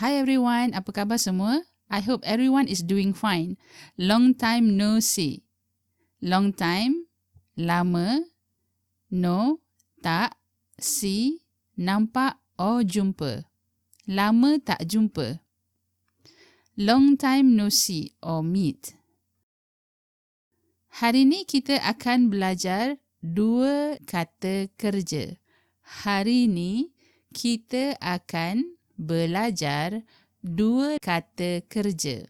Hi everyone, apa khabar semua? I hope everyone is doing fine. Long time no see. Long time, lama, no, tak, see, nampak or jumpa. Lama tak jumpa. Long time no see or meet. Hari ni kita akan belajar dua kata kerja. Hari ni kita akan belajar dua kata kerja.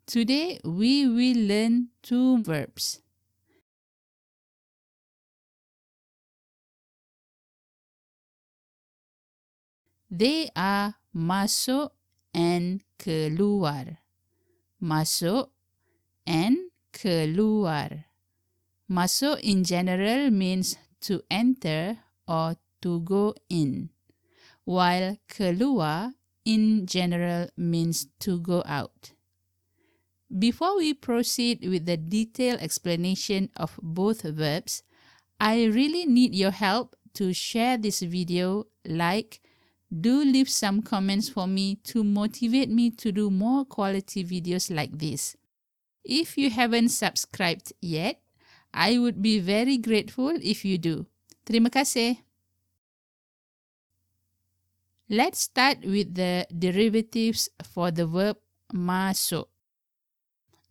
Today we will learn two verbs. They are masuk and keluar. Masuk and keluar. Masuk in general means to enter or to go in, while keluar in general means to go out. Before we proceed with the detailed explanation of both verbs, I really need your help to share this video, do leave some comments for me to motivate me to do more quality videos like this. If you haven't subscribed yet, I would be very grateful if you do. Terima kasih. Let's start with the derivatives for the verb masuk.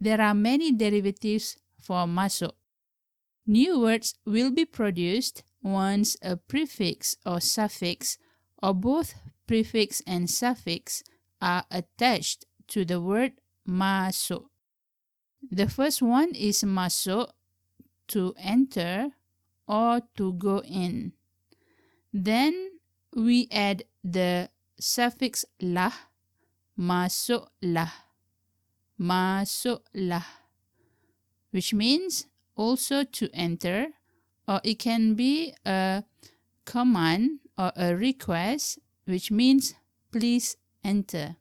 There are many derivatives for masuk. New words will be produced once a prefix or suffix or both prefix and suffix are attached to the word masuk. The first one is masuk, to enter or to go in. Then we add the suffix lah, masuklah, masuklah, which means also to enter, or it can be a command or a request, which means please enter.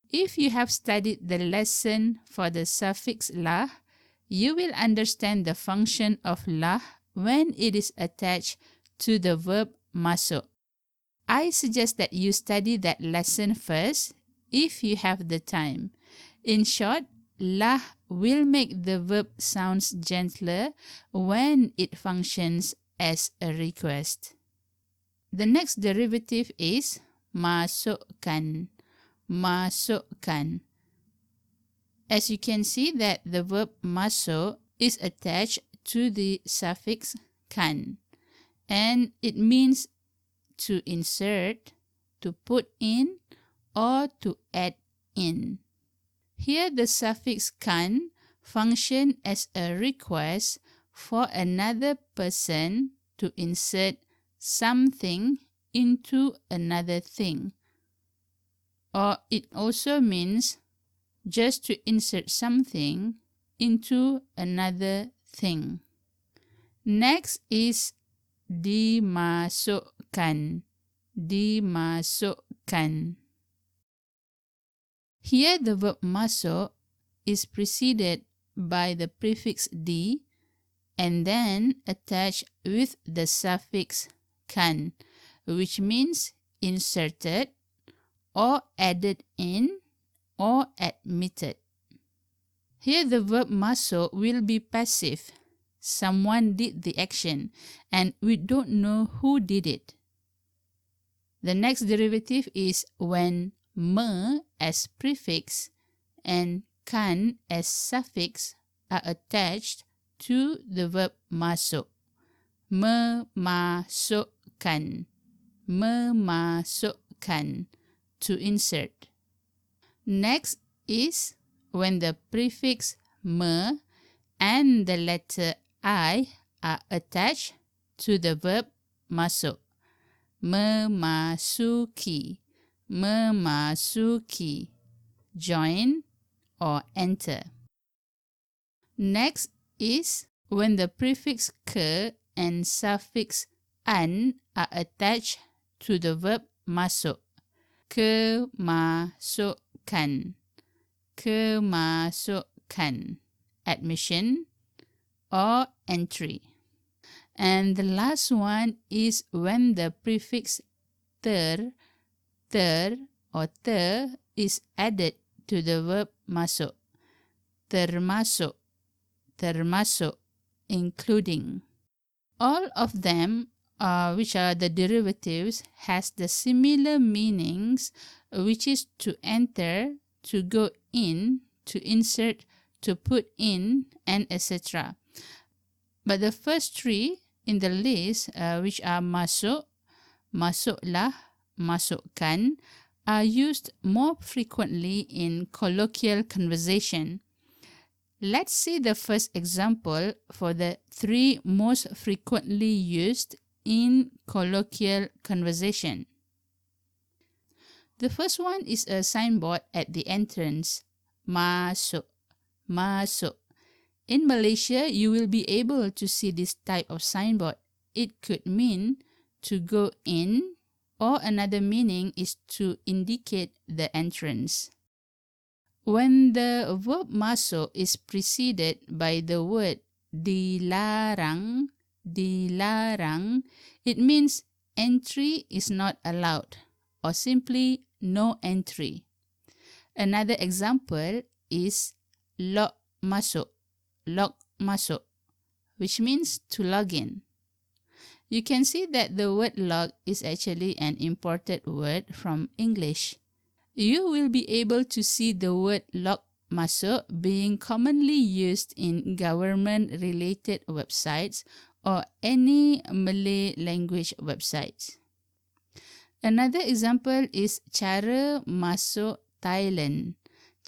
If you have studied the lesson for the suffix lah, you will understand the function of lah when it is attached to the verb masuk. I suggest that you study that lesson first if you have the time. In short, lah will make the verb sounds gentler when it functions as a request. The next derivative is masukkan. Masukkan. As you can see that the verb masuk is attached to the suffix kan, and it means to insert, to put in, or to add in. Here the suffix kan function as a request for another person to insert something into another thing. Or it also means just to insert something into another thing. Next is dimasukkan. Dimasukkan. Here the verb masuk is preceded by the prefix di and then attached with the suffix kan, which means inserted or added in or admitted. Here the verb masuk will be passive. Someone did the action and we don't know who did it. The next derivative is when me as prefix and kan as suffix are attached to the verb masuk. Memasukkan. Memasukkan. To insert. Next is when the prefix me and the letter I are attached to the verb masuk. Memasuki. Memasuki. Join or enter. Next is when the prefix ke and suffix an are attached to the verb masuk. Kemasukan. Kemasukan. Admission or entry. And the last one is when the prefix ter or ter is added to the verb masuk. Termasuk, termasuk, including. All of them, which are the derivatives, has the similar meanings, which is to enter, to go in, to insert, to put in, and etc. But the first three in the list, which are masuk, masuklah, masukkan, are used more frequently in colloquial conversation. Let's see the first example for the three most frequently used in colloquial conversation. The first one is a signboard at the entrance. Masuk, masuk. In Malaysia, you will be able to see this type of signboard. It could mean to go in, or another meaning is to indicate the entrance. When the verb masuk is preceded by the word dilarang, dilarang, it means entry is not allowed, or simply no entry. Another example is log masuk, which means to log in. You can see that the word log is actually an imported word from English. You will be able to see the word log masuk being commonly used in government-related websites or any Malay language websites. Another example is cara masuk Thailand.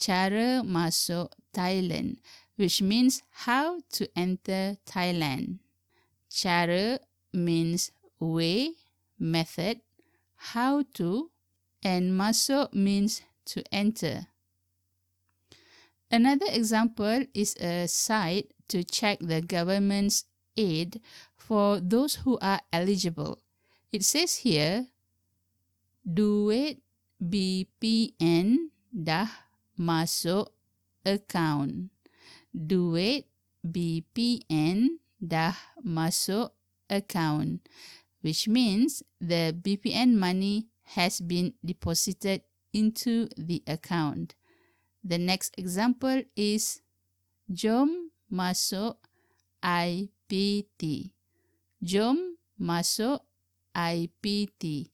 Cara masuk Thailand, which means how to enter Thailand. Cara means way, method, how to, and masuk means to enter. Another example is a site to check the government's aid for those who are eligible. It says here, duit BPN dah masuk account. Duit BPN dah masuk account, which means the BPN money has been deposited into the account. The next example is jom masuk IPT. Jom masuk IPT,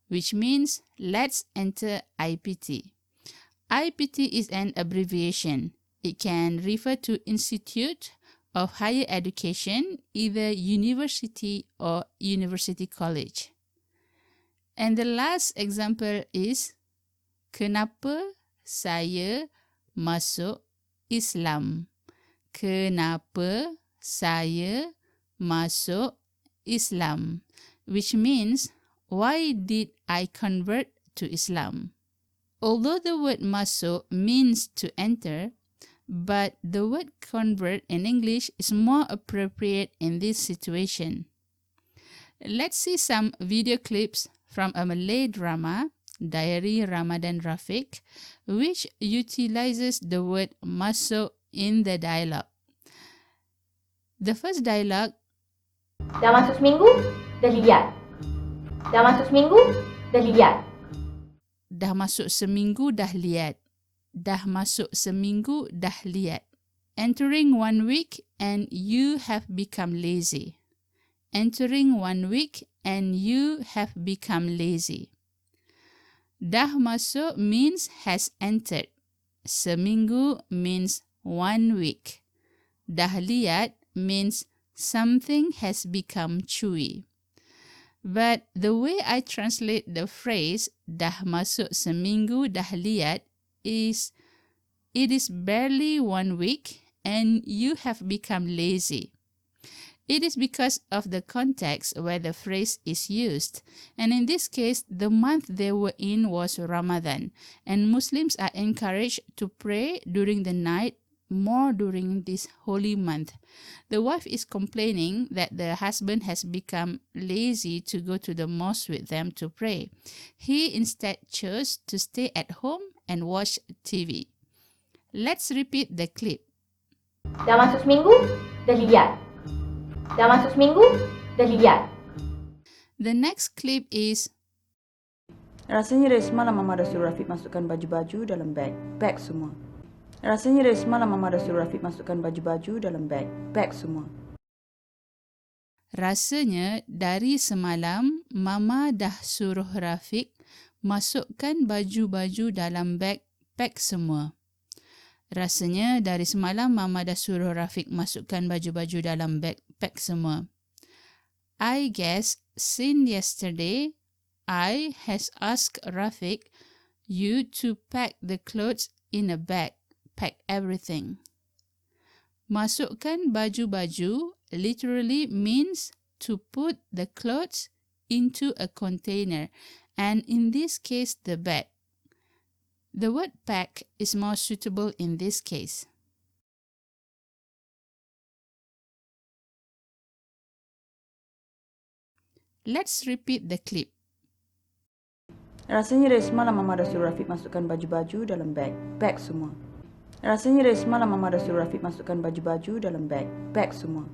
which means let's enter IPT. IPT is an abbreviation. It can refer to Institute of Higher Education, either university or university college. And the last example is, kenapa saya masuk Islam? Kenapa saya masuk Islam? Which means, why did I convert to Islam? Although the word masuk means to enter, but the word convert in English is more appropriate in this situation. Let's see some video clips from a Malay drama, Diary Ramadan Rafiq, which utilizes the word masuk in the dialogue. The first dialogue, dah masuk seminggu, dah lihat. Dah masuk seminggu, dah lihat. dah masuk seminggu dah lihat. Dah masuk seminggu dah lihat. Entering 1 week and you have become lazy. Entering 1 week and you have become lazy. Dah masuk means has entered. Seminggu means 1 week. Dah lihat means something has become chewy. But the way I translate the phrase dah masuk seminggu dah lihat is, it is barely 1 week and you have become lazy. It is because of the context where the phrase is used. And in this case, the month they were in was Ramadan, and Muslims are encouraged to pray during the night more during this holy month. The wife is complaining that the husband has become lazy to go to the mosque with them to pray. He instead chose to stay at home and watch TV. Let's repeat the clip. Dah masuk seminggu, dah lihat. Dah masuk seminggu, dah lihat. The next clip is, Rasanya dari semalam Mama dah suruh Rafiq masukkan baju-baju dalam beg. Beg semua. Rasanya dari semalam Mama dah suruh Rafiq masukkan baju-baju dalam beg. Beg semua. Rasanya dari semalam Mama dah suruh Rafiq masukkan baju-baju dalam beg semua. Rasanya dari semalam Mama dah suruh Rafiq masukkan baju-baju dalam beg semua. I guess since yesterday I has asked Rafiq you to pack the clothes in a bag. Pack everything. Masukkan baju-baju literally means to put the clothes into a container, and in this case the bag. The word pack is more suitable in this case. Let's repeat the clip. Rasanya dari semalam Mama dah suruh Rafiq masukkan baju-baju dalam beg. Beg semua. Rasanya dari semalam Mama dah suruh Rafiq masukkan baju-baju dalam beg. Beg semua.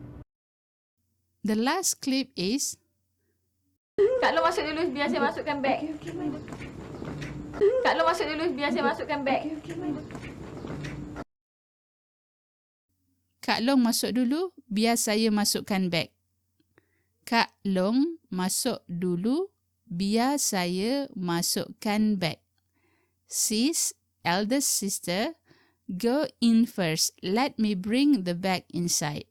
The last clip is Kak Long masuk dulu biar saya masukkan beg. Kak Long masuk dulu biar saya masukkan beg. Kak Long masuk dulu biar saya masukkan beg. Kak Long masuk dulu biar saya masukkan beg. Sis, eldest sister, go in first. Let me bring the bag inside.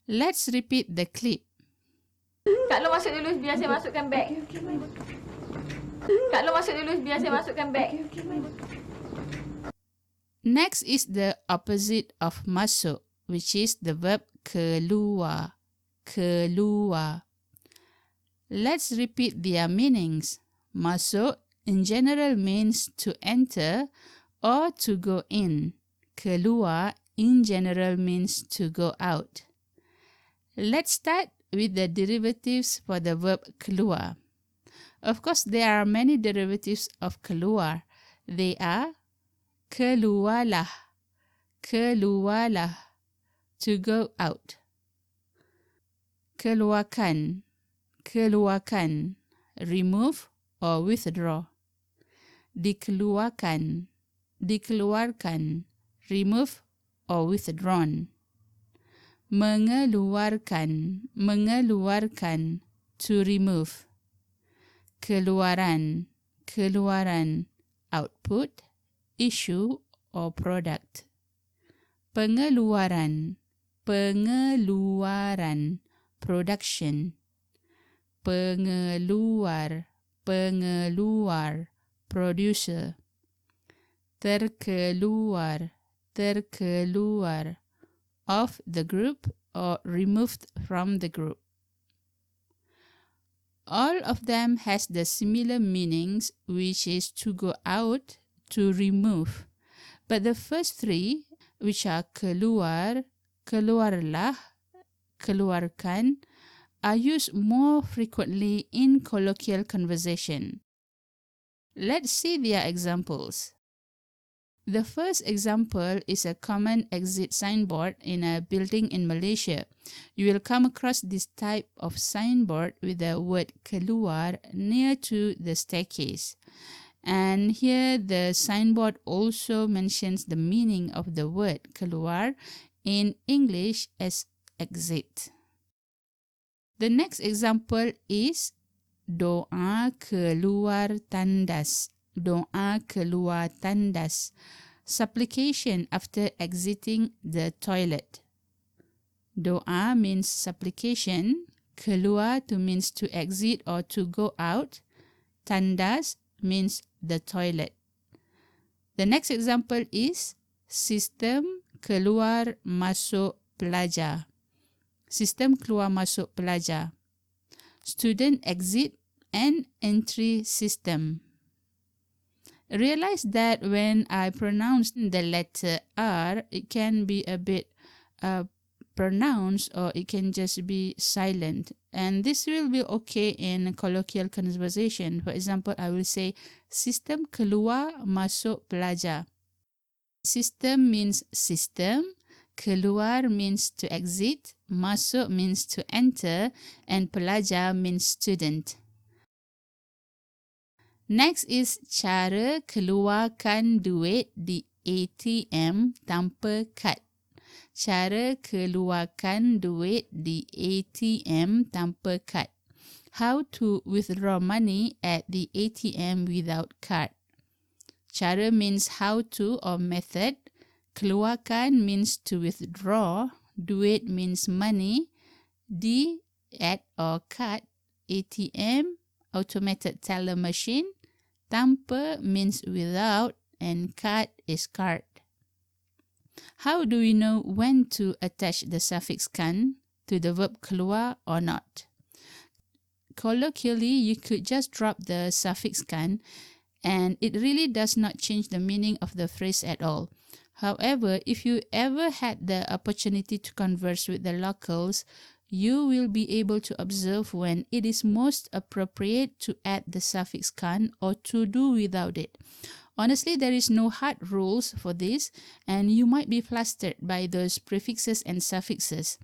Let's repeat the clip. Kak Long masuk dulu biar saya masukkan beg. Kak Long masuk dulu biar saya masukkan beg. Next is the opposite of masuk, which is the verb keluar. Keluar. Let's repeat their meanings. Masuk in general means to enter or to go in. Keluar in general means to go out. Let's start with the derivatives for the verb keluar. Of course, there are many derivatives of keluar. They are keluarlah, keluarlah, to go out. Keluarkan, keluarkan, remove or withdraw. Dikeluarkan, dikeluarkan, remove or withdrawn. Mengeluarkan, mengeluarkan, to remove. Keluaran, keluaran, output, issue or product. Pengeluaran, pengeluaran, production. Pengeluar, pengeluar, producer. Terkeluar, terkeluar, of the group or removed from the group. All of them has the similar meanings, which is to go out, to remove. But the first three, which are keluar, keluarlah, keluarkan, are used more frequently in colloquial conversation. Let's see their examples. The first example is a common exit signboard in a building in Malaysia. You will come across this type of signboard with the word keluar near to the staircase. And here the signboard also mentions the meaning of the word keluar in English as exit. The next example is doa keluar tandas. Doa keluar tandas. Supplication after exiting the toilet. Doa means supplication. Keluar to means to exit or to go out. Tandas means the toilet. The next example is sistem keluar masuk pelajar. Sistem keluar masuk pelajar. Student exit and entry system. Realize that when I pronounce the letter R, it can be a bit pronounced or it can just be silent. And this will be okay in colloquial conversation. For example, I will say, sistem keluar masuk pelajar. System means system. Keluar means to exit, masuk means to enter, and pelajar means student. Next is cara keluarkan duit di ATM tanpa kad. Cara keluarkan duit di ATM tanpa kad. How to withdraw money at the ATM without card. Cara means how to or method. Keluarkan means to withdraw. Duit means money. Di, at or card. ATM, automated teller machine. Tanpa means without, and card is card. How do we know when to attach the suffix kan to the verb keluar or not? Colloquially, you could just drop the suffix kan and it really does not change the meaning of the phrase at all. However, if you ever had the opportunity to converse with the locals, you will be able to observe when it is most appropriate to add the suffix kan or to do without it. Honestly, there is no hard rules for this, and you might be flustered by those prefixes and suffixes.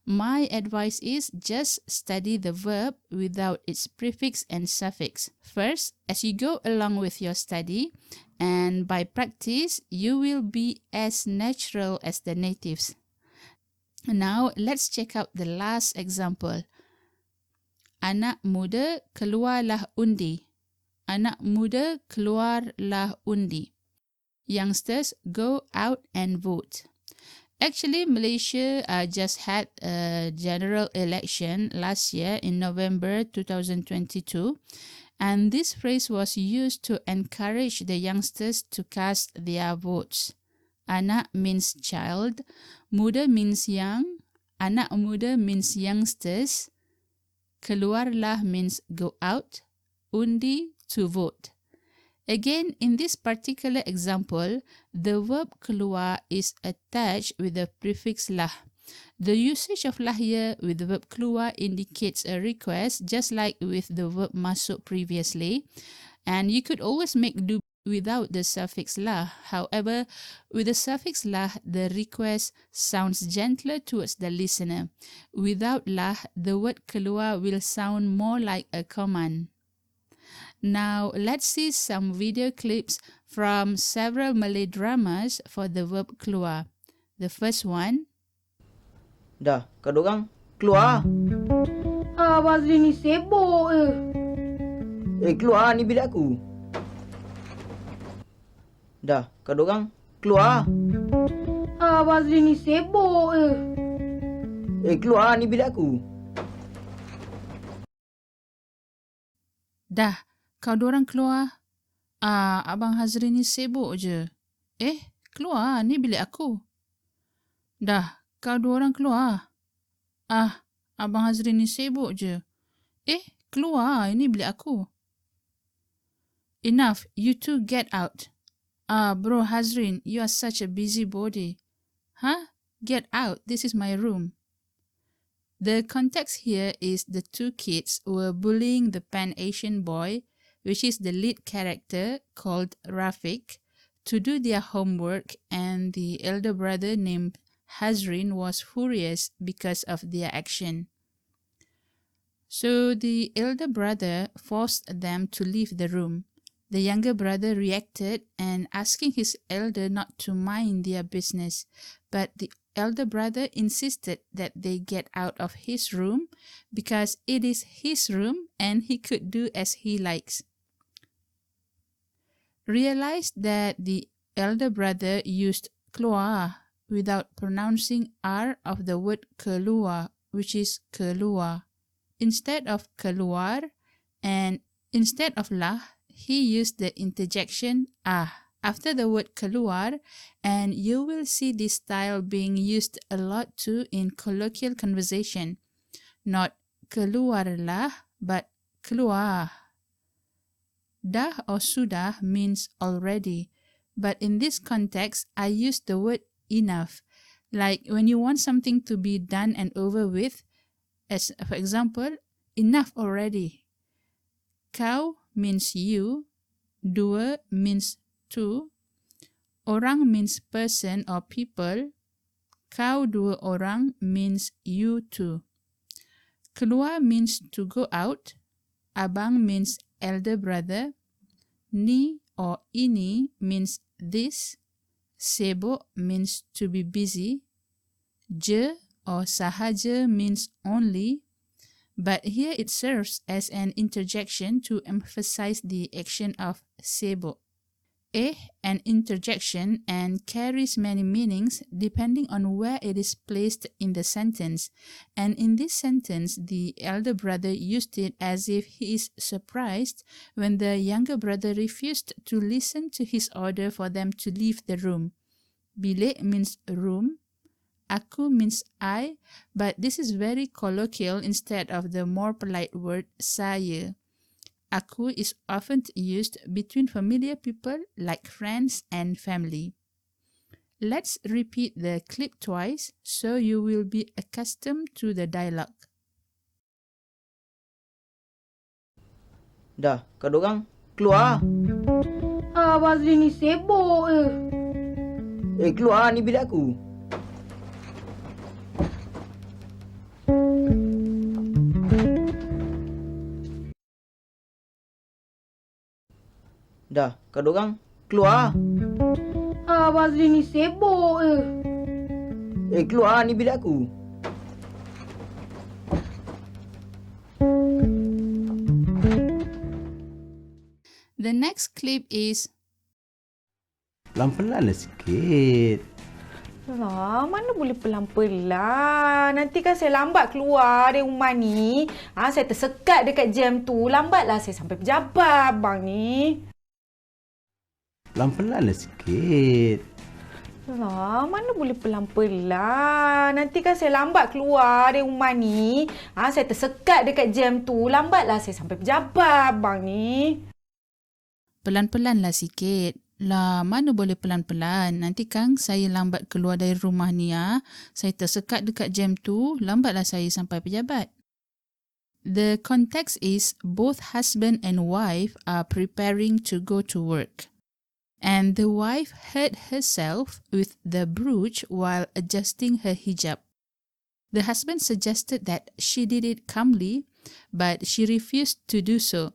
My advice is just study the verb without its prefix and suffix first as you go along with your study, and by practice, you will be as natural as the natives. Now, let's check out the last example. Anak muda keluarlah undi. Anak muda keluarlah undi. Youngsters, go out and vote. Actually, Malaysia just had a general election last year in November 2022, and this phrase was used to encourage the youngsters to cast their votes. Anak means child, muda means young, anak muda means youngsters, keluarlah means go out, undi to vote. Again, in this particular example, the verb keluar is attached with the prefix lah. The usage of lah here with the verb keluar indicates a request, just like with the verb masuk previously. And you could always make do without the suffix lah. However, with the suffix lah, the request sounds gentler towards the listener. Without lah, the word keluar will sound more like a command. Now, let's see some video clips from several Malay dramas for the verb keluar. The first one. Dah, kau dorang keluar. Abang Azri ni sibuk Keluar, ni bilik aku. Dah, kau dorang keluar. Abang Azri ni sibuk Keluar, ni bilik aku. Dah, kau dorang keluar. Abang Hazri ni sibuk je. Keluar, ni bilik aku. Dah, kau dua orang keluar. Abang Hazri ni sibuk je. Keluar, ini bilik aku. Enough, you two get out. Bro Hazrin, you are such a busybody. Get out, this is my room. The context here is the two kids were bullying the Pan-Asian boy, which is the lead character called Rafiq, to do their homework, and the elder brother named Hazrin was furious because of their action. So the elder brother forced them to leave the room. The younger brother reacted and asking his elder not to mind their business, but the elder brother insisted that they get out of his room because it is his room and he could do as he likes. Realize that the elder brother used keluar without pronouncing R of the word keluar, which is keluar. Instead of keluar and instead of lah, he used the interjection after the word keluar, and you will see this style being used a lot too in colloquial conversation. Not keluarlah, but keluar. Dah or sudah means already, but in this context, I use the word enough. Like when you want something to be done and over with, as for example, enough already. Kau means you, dua means two, orang means person or people, Kau dua orang means you two. Keluar means to go out. Abang means elder brother. Ni or ini means this. Sibuk means to be busy. Je or sahaja means only, but here it serves as an interjection to emphasize the action of sibuk. An interjection and carries many meanings depending on where it is placed in the sentence. And in this sentence, the elder brother used it as if he is surprised when the younger brother refused to listen to his order for them to leave the room. Bilik means room. Aku means I, but this is very colloquial instead of the more polite word saya. Aku is often used between familiar people like friends and family. Let's repeat the clip twice so you will be accustomed to the dialogue. Dah, kau dorang keluar. Bazli ni sibuk Keluar, ni bilik aku. Dah, kau dorang keluar. Bazli ni sibuk Keluar, ni bilik aku. The next clip is Pelan-pelan lah sikit. Alah, mana boleh pelan-pelan. Nanti kan saya lambat keluar dari rumah ni. Saya tersekat dekat jam tu. Lambatlah saya sampai pejabat abang ni. Pelan-pelan lah sikit. Alah, mana boleh pelan-pelan. Nanti kan saya lambat keluar dari rumah ni. Saya tersekat dekat jam tu. Lambatlah saya sampai pejabat abang ni. pelan-pelan lah sikit. Lah, mana boleh pelan-pelan. Nanti kan saya lambat keluar dari rumah ni ya. Saya tersekat dekat jam tu, lambatlah saya sampai pejabat. The context is both husband and wife are preparing to go to work. And the wife hurt herself with the brooch while adjusting her hijab. The husband suggested that she did it calmly, but she refused to do so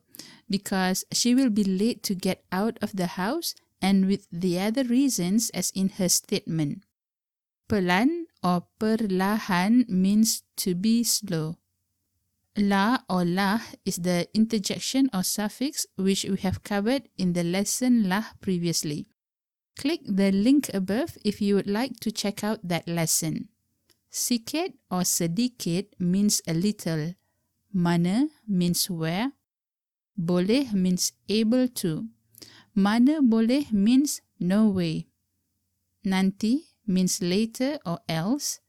because she will be late to get out of the house and with the other reasons as in her statement. Pelan or perlahan means to be slow. La or lah is the interjection or suffix which we have covered in the lesson lah previously. Click the link above if you would like to check out that lesson. Sikit or sedikit means a little. Mana means where. Boleh means able to. Mana boleh means no way. Nanti means later or else.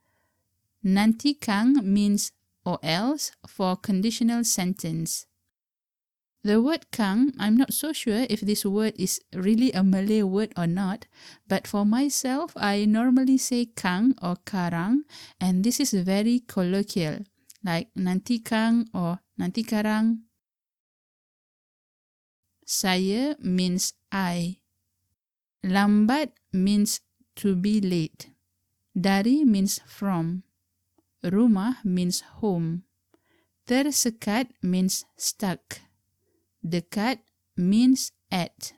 Nanti kang means or else for conditional sentence. The word kang, I'm not so sure if this word is really a Malay word or not, but for myself, I normally say kang or karang, and this is very colloquial, like nanti kang or nanti karang. Saya means I. Lambat means to be late. Dari means from. Rumah means home. Tersekat means stuck. Dekat means at.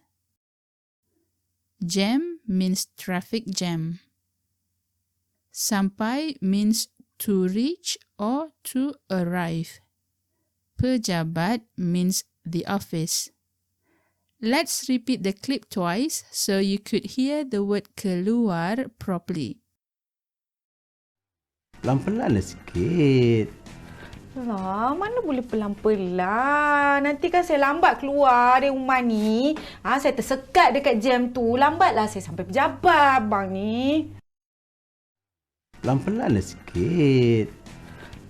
Jam means traffic jam. Sampai means to reach or to arrive. Pejabat means the office. Let's repeat the clip twice so you could hear the word keluar properly. Pelan-pelan lah sikit. Alah, mana boleh pelan-pelan. Nanti kan saya lambat keluar dari rumah ni. Saya tersekat dekat jam tu. Lambatlah saya sampai pejabat abang ni. Pelan-pelan lah sikit.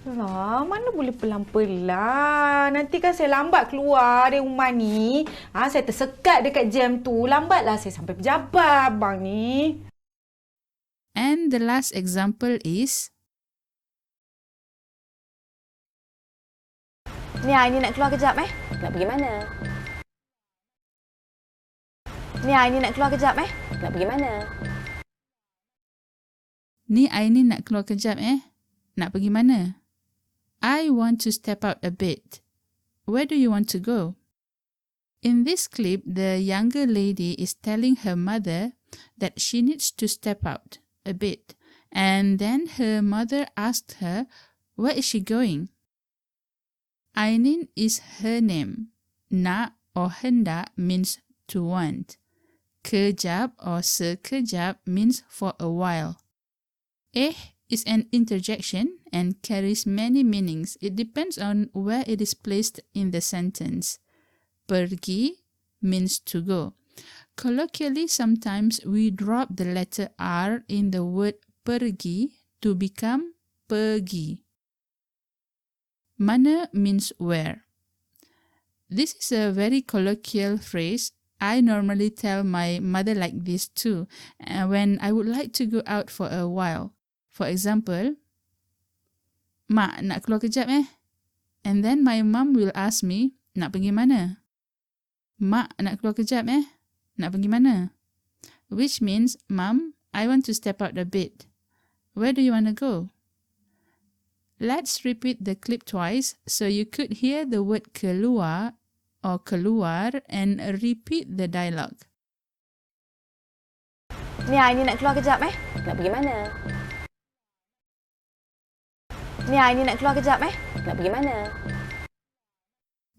Alah, mana boleh pelan-pelan. Nanti kan saya lambat keluar dari rumah ni. Saya tersekat dekat jam tu. Lambatlah saya sampai pejabat abang ni. And the last example is Ni nak keluar kejap Nak pergi mana? Ni nak keluar kejap Nak pergi mana? Ni Aini nak keluar kejap Nak pergi mana? I want to step out a bit. Where do you want to go? In this clip, the younger lady is telling her mother that she needs to step out a bit. And then her mother asked her, where is she going? Ainin is her name. Nak or hendak means to want. Kejap or sekejap means for a while. Is an interjection and carries many meanings. It depends on where it is placed in the sentence. Pergi means to go. Colloquially, sometimes we drop the letter R in the word pergi to become pergi. Mana means where. This is a very colloquial phrase. I normally tell my mother like this too, when I would like to go out for a while. For example, Mak, nak keluar kejap And then my mum will ask me, nak pergi mana? Mak, nak keluar kejap Nak pergi mana? Which means, Mum, I want to step out a bit. Where do you want to go? Let's repeat the clip twice so you could hear the word keluar or keluar and repeat the dialogue. Ni Aini nak keluar kejap Nak pergi mana? Ni Aini nak keluar kejap Nak pergi mana?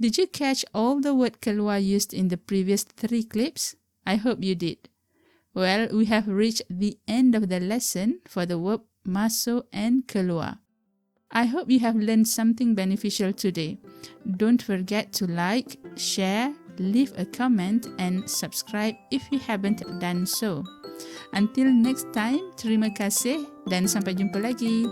Did you catch all the word keluar used in the previous 3 clips? I hope you did. Well, we have reached the end of the lesson for the verb Maso and Keluar. I hope you have learned something beneficial today. Don't forget to like, share, leave a comment and subscribe if you haven't done so. Until next time, terima kasih dan sampai jumpa lagi.